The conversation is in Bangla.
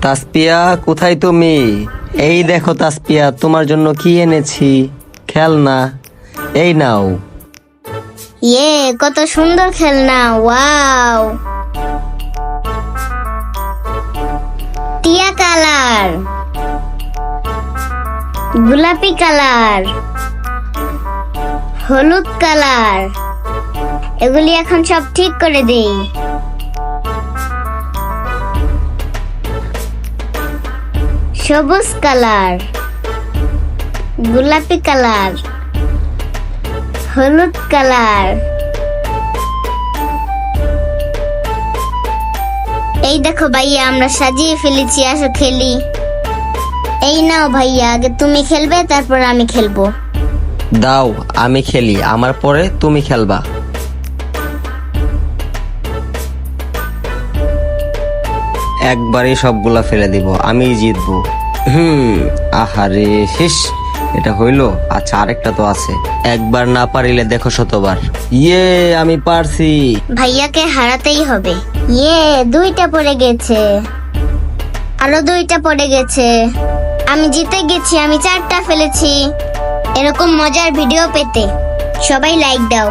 তাসপিয়া, কোথায় তুমি? এই দেখো তাসপিয়া, তোমার জন্য কি এনেছি, খেলনা। এই নাও। ইয়ে, কত সুন্দর খেলনা! ওয়াও! টিয়া কালার, গোলাপি কালার, হলুদ কালার, এগুলি এখন সব ঠিক করে দেই। সবুজ কালার, গোলাপি কালার, হলুদ কালার। এই দেখো ভাইয়া, আমরা সাজিয়ে ফেলেছি, আসো খেলি। এই নাও ভাইয়া, আগে তুমি খেলবে, তারপর আমি খেলবো। দাও আমি খেলি, আমার পরে তুমি খেলবা। একবারই সবগুলা ফেলে দিব, আমি জিতবো। আহারে শেষ, এটা হইলো। আচ্ছা, আরেকটা তো আছে, একবার না পারিলে দেখো শতবার। ইয়ে, আমি পারছি। ভাইয়াকে হারাতেই হবে। ইয়ে, দুইটা পড়ে গেছে, আরো দুইটা পড়ে গেছে। আমি জিতে গেছি, আমি 4টা ফেলেছি। এরকম মজার ভিডিও পেতে সবাই লাইক দাও।